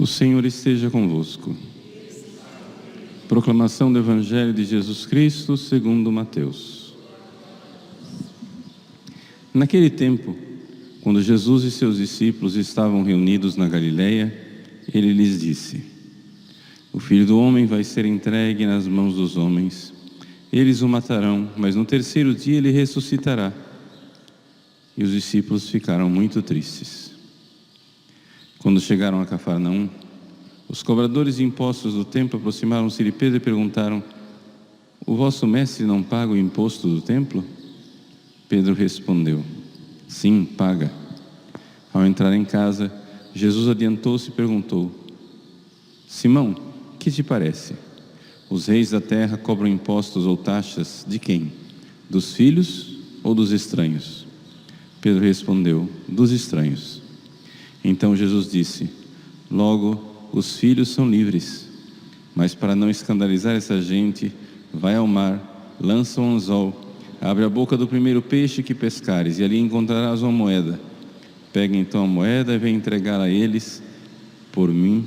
O Senhor esteja convosco. Proclamação do Evangelho de Jesus Cristo segundo Mateus. Naquele tempo, quando Jesus e seus discípulos estavam reunidos na Galileia, ele lhes disse: O Filho do Homem vai ser entregue nas mãos dos homens. Eles o matarão, mas no terceiro dia ele ressuscitará. E os discípulos ficaram muito tristes. Quando chegaram a Cafarnaum, os cobradores de impostos do templo aproximaram-se de Pedro e perguntaram: O vosso mestre não paga o imposto do templo? Pedro respondeu: Sim, paga. Ao entrar em casa, Jesus adiantou-se e perguntou: Simão, que te parece? Os reis da terra cobram impostos ou taxas de quem? Dos filhos ou dos estranhos? Pedro respondeu: Dos estranhos. Então Jesus disse: Logo, os filhos são livres. Mas para não escandalizar essa gente, vai ao mar, lança um anzol, abre a boca do primeiro peixe que pescares, e ali encontrarás uma moeda. Pega então a moeda e vem entregá-la a eles, por mim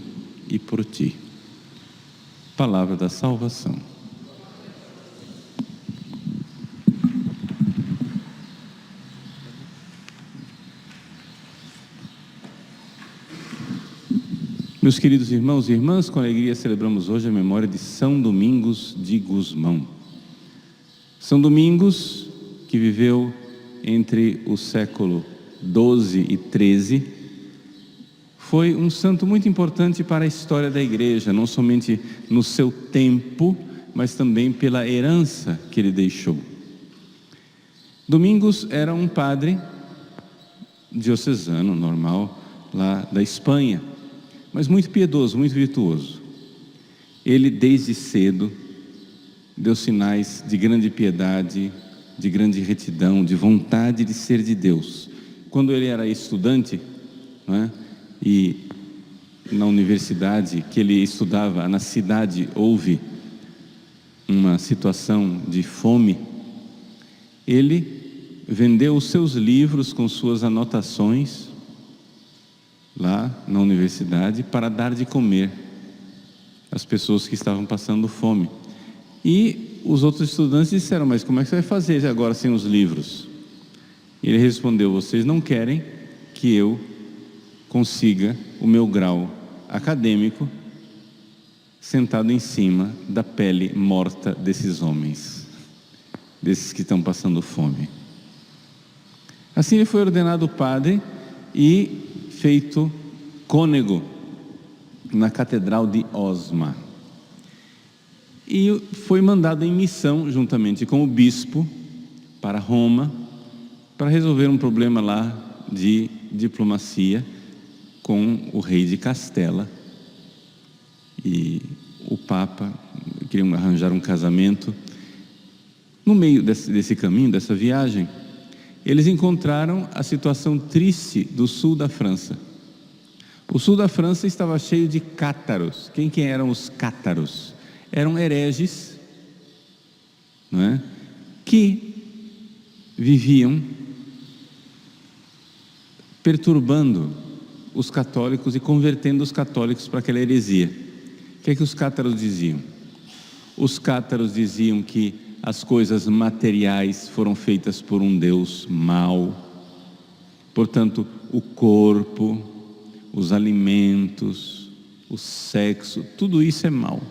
e por ti. Palavra da salvação. Meus queridos irmãos e irmãs, com alegria celebramos hoje a memória de São Domingos de Gusmão. São Domingos, que viveu entre o século XII e XIII, foi um santo muito importante para a história da Igreja, não somente no seu tempo, mas também pela herança que ele deixou. Domingos era um padre diocesano, normal, lá da Espanha, mas muito piedoso, muito virtuoso. Ele, desde cedo, deu sinais de grande piedade, de grande retidão, de vontade de ser de Deus. Quando ele era estudante, e na universidade que ele estudava, na cidade, houve uma situação de fome, ele vendeu os seus livros com suas anotações lá na universidade para dar de comer às pessoas que estavam passando fome. E os outros estudantes disseram: mas como é que você vai fazer agora sem os livros? E ele respondeu: vocês não querem que eu consiga o meu grau acadêmico sentado em cima da pele morta desses homens, desses que estão passando fome. Assim ele foi ordenado padre e feito cônego na Catedral de Osma. E foi mandado em missão, juntamente com o bispo, para Roma, para resolver um problema lá de diplomacia com o rei de Castela. E o Papa queria arranjar um casamento. No meio desse caminho, dessa viagem, eles encontraram a situação triste do sul da França. O sul da França estava cheio de cátaros. Quem eram os cátaros? Eram hereges, que viviam perturbando os católicos e convertendo os católicos para aquela heresia. O que é que os cátaros diziam? Os cátaros diziam que as coisas materiais foram feitas por um Deus mau. Portanto, o corpo, os alimentos, o sexo, tudo isso é mau.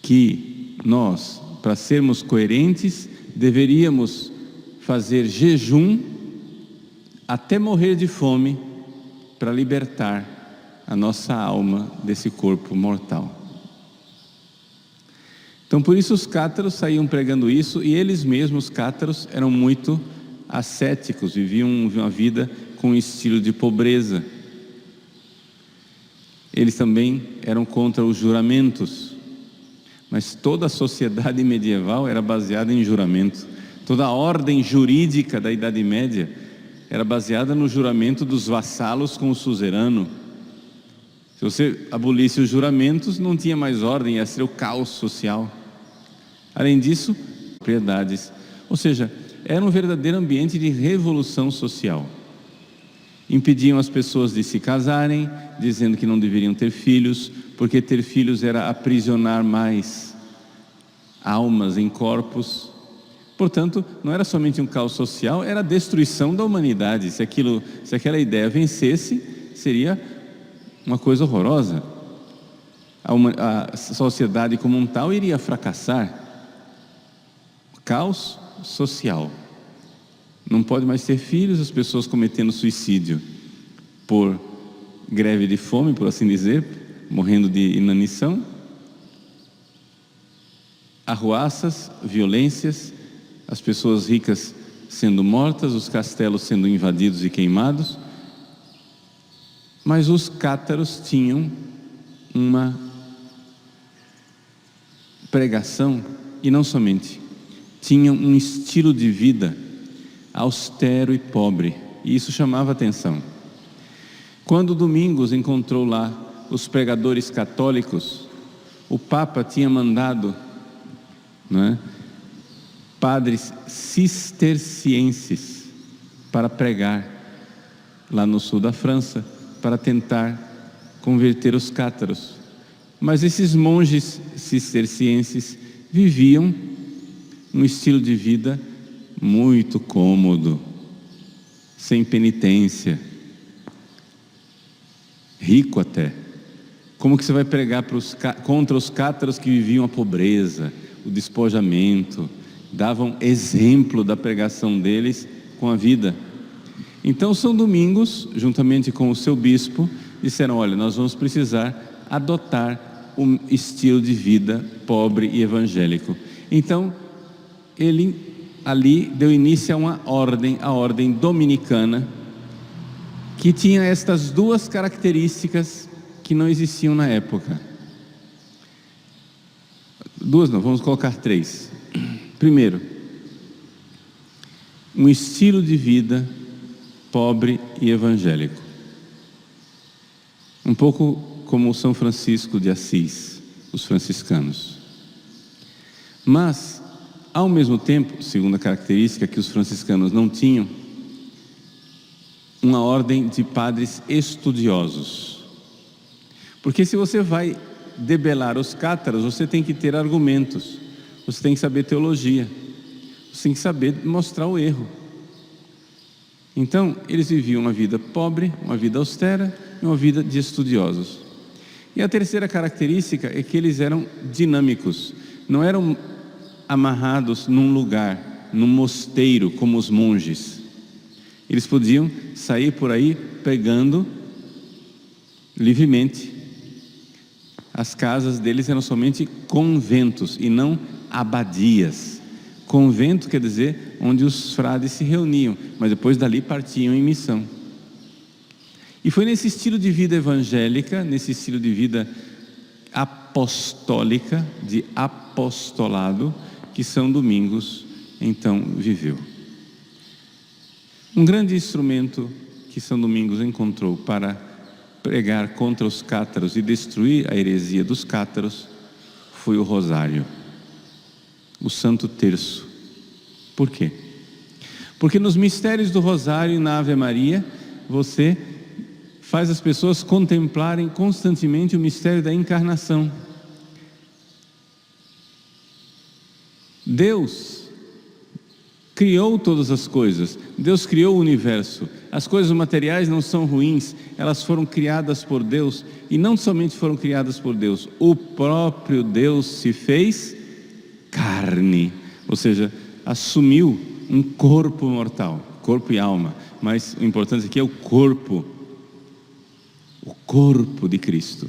Que nós, para sermos coerentes, deveríamos fazer jejum até morrer de fome para libertar a nossa alma desse corpo mortal. Então, por isso os cátaros saíam pregando isso, e eles mesmos, os cátaros, eram muito ascéticos, viviam uma vida com um estilo de pobreza. Eles também eram contra os juramentos, mas toda a sociedade medieval era baseada em juramento. Toda a ordem jurídica da Idade Média era baseada no juramento dos vassalos com o suzerano. Se você abolisse os juramentos, não tinha mais ordem, ia ser o caos social. Além disso, propriedades. Ou seja, era um verdadeiro ambiente de revolução social. Impediam as pessoas de se casarem, dizendo que não deveriam ter filhos, porque ter filhos era aprisionar mais almas em corpos. Portanto, não era somente um caos social, era a destruição da humanidade. Se aquela ideia vencesse, seria uma coisa horrorosa. A sociedade como um tal iria fracassar. Caos social. Não pode mais ter filhos, as pessoas cometendo suicídio por greve de fome, por assim dizer, morrendo de inanição. Arruaças, violências, as pessoas ricas sendo mortas, os castelos sendo invadidos e queimados. Mas os cátaros tinham uma pregação, e não somente, tinham um estilo de vida austero e pobre, e isso chamava atenção. Quando Domingos encontrou lá os pregadores católicos, o Papa tinha mandado, padres cistercienses para pregar lá no sul da França, para tentar converter os cátaros. Mas esses monges cistercienses viviam um estilo de vida muito cômodo, sem penitência, rico até. Como que você vai pregar contra os cátaros que viviam a pobreza, o despojamento? Davam exemplo da pregação deles com a vida. Então São Domingos, juntamente com o seu bispo, disseram: olha, nós vamos precisar adotar um estilo de vida pobre e evangélico. Então ele ali deu início a uma ordem, a ordem dominicana, que tinha estas duas características que não existiam na época. Duas não, vamos colocar três. Primeiro, um estilo de vida pobre e evangélico. Um pouco como o São Francisco de Assis, os franciscanos. Mas, ao mesmo tempo, segunda característica que os franciscanos não tinham, uma ordem de padres estudiosos. Porque se você vai debelar os cátaros, você tem que ter argumentos, você tem que saber teologia, você tem que saber mostrar o erro. Então, eles viviam uma vida pobre, uma vida austera e uma vida de estudiosos. E a terceira característica é que eles eram dinâmicos, não eram amarrados num lugar, num mosteiro, como os monges. Eles podiam sair por aí pregando livremente. As casas deles eram somente conventos e não abadias. Convento quer dizer onde os frades se reuniam, mas depois dali partiam em missão. E foi nesse estilo de vida evangélica, nesse estilo de vida apostólica, de apostolado, que São Domingos então viveu. Um grande instrumento que São Domingos encontrou para pregar contra os cátaros e destruir a heresia dos cátaros foi o rosário, o Santo Terço. Por quê? Porque nos mistérios do rosário e na Ave Maria, você faz as pessoas contemplarem constantemente o mistério da encarnação. Deus criou todas as coisas, Deus criou o universo. As coisas materiais não são ruins, elas foram criadas por Deus, e não somente foram criadas por Deus, o próprio Deus se fez carne, ou seja, assumiu um corpo mortal, corpo e alma, mas o importante aqui é o corpo de Cristo.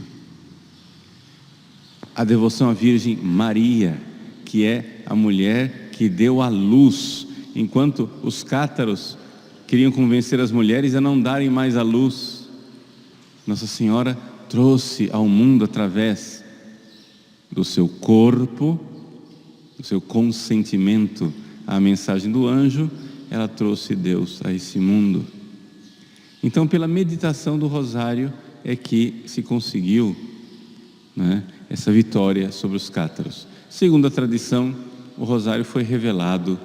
A devoção à Virgem Maria, que é a mulher que deu à luz, enquanto os cátaros queriam convencer as mulheres a não darem mais à luz, Nossa Senhora trouxe ao mundo através do seu corpo, do seu consentimento à mensagem do anjo, ela trouxe Deus a esse mundo. Então, pela meditação do rosário, é que se conseguiu, né, essa vitória sobre os cátaros. Segundo a tradição, o rosário foi revelado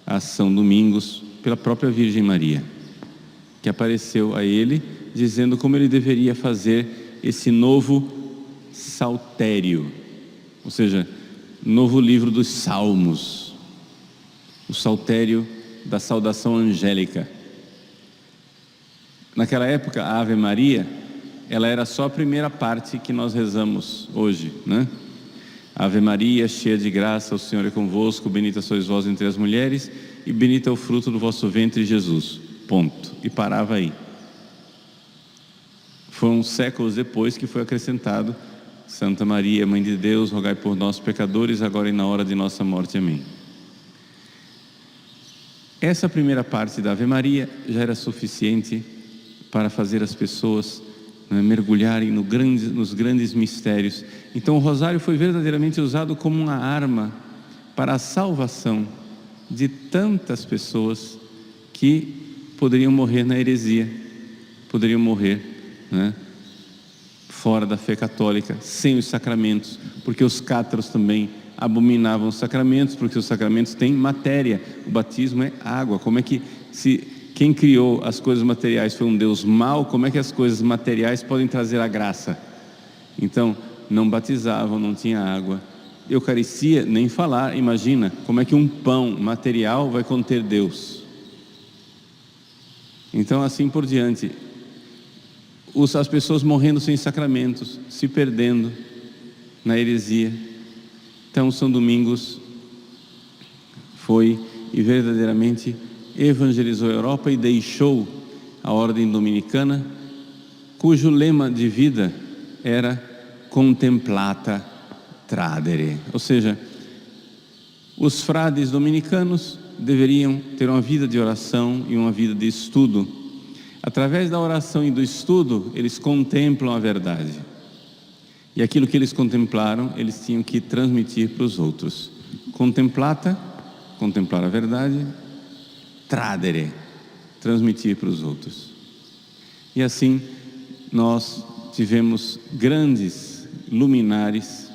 a São Domingos pela própria Virgem Maria, que apareceu a ele dizendo como ele deveria fazer esse novo saltério, ou seja, novo livro dos Salmos, o saltério da saudação angélica. Naquela época, a Ave Maria, ela era só a primeira parte que nós rezamos hoje, né? Ave Maria, cheia de graça, o Senhor é convosco, bendita sois vós entre as mulheres, e bendito é o fruto do vosso ventre, Jesus. Ponto. E parava aí. Foram séculos depois que foi acrescentado: Santa Maria, Mãe de Deus, rogai por nós pecadores, agora e na hora de nossa morte. Amém. Essa primeira parte da Ave Maria já era suficiente para fazer as pessoas, né, mergulharem nos grandes mistérios. Então o rosário foi verdadeiramente usado como uma arma para a salvação de tantas pessoas que poderiam morrer na heresia, poderiam morrer, né, fora da fé católica, sem os sacramentos, porque os cátaros também abominavam os sacramentos, porque os sacramentos têm matéria. O batismo é água. Como é que, se quem criou as coisas materiais foi um Deus mau, como é que as coisas materiais podem trazer a graça? Então não batizavam, não tinha água. Eucaristia, nem falar. Imagina como é que um pão material vai conter Deus. Então assim por diante, as pessoas morrendo sem sacramentos, se perdendo na heresia. Então São Domingos foi e verdadeiramente evangelizou a Europa e deixou a ordem dominicana, cujo lema de vida era contemplata tradere, ou seja, os frades dominicanos deveriam ter uma vida de oração e uma vida de estudo. Através da oração e do estudo, eles contemplam a verdade. E aquilo que eles contemplaram, eles tinham que transmitir para os outros. Contemplata, contemplar a verdade, tradere, transmitir para os outros. E assim, nós tivemos grandes luminares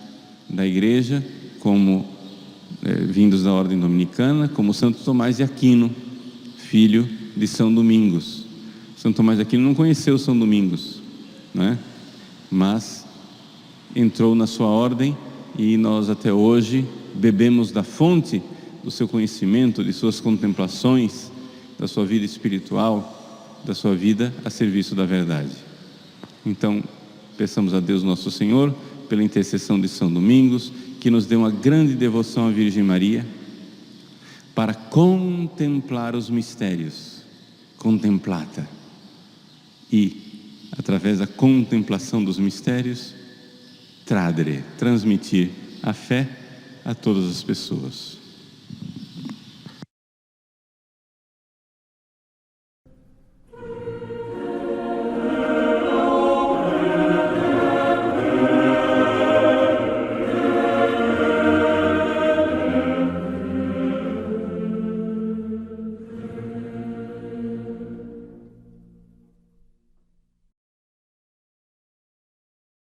da igreja, como vindos da ordem dominicana, como Santo Tomás de Aquino, filho de São Domingos. São Tomás de Aquino não conheceu São Domingos, né? Mas entrou na sua ordem e nós até hoje bebemos da fonte do seu conhecimento, de suas contemplações, da sua vida espiritual, da sua vida a serviço da verdade. Então, peçamos a Deus nosso Senhor, pela intercessão de São Domingos, que nos dê uma grande devoção à Virgem Maria, para contemplar os mistérios, contemplata, e, através da contemplação dos mistérios, tradere, transmitir a fé a todas as pessoas.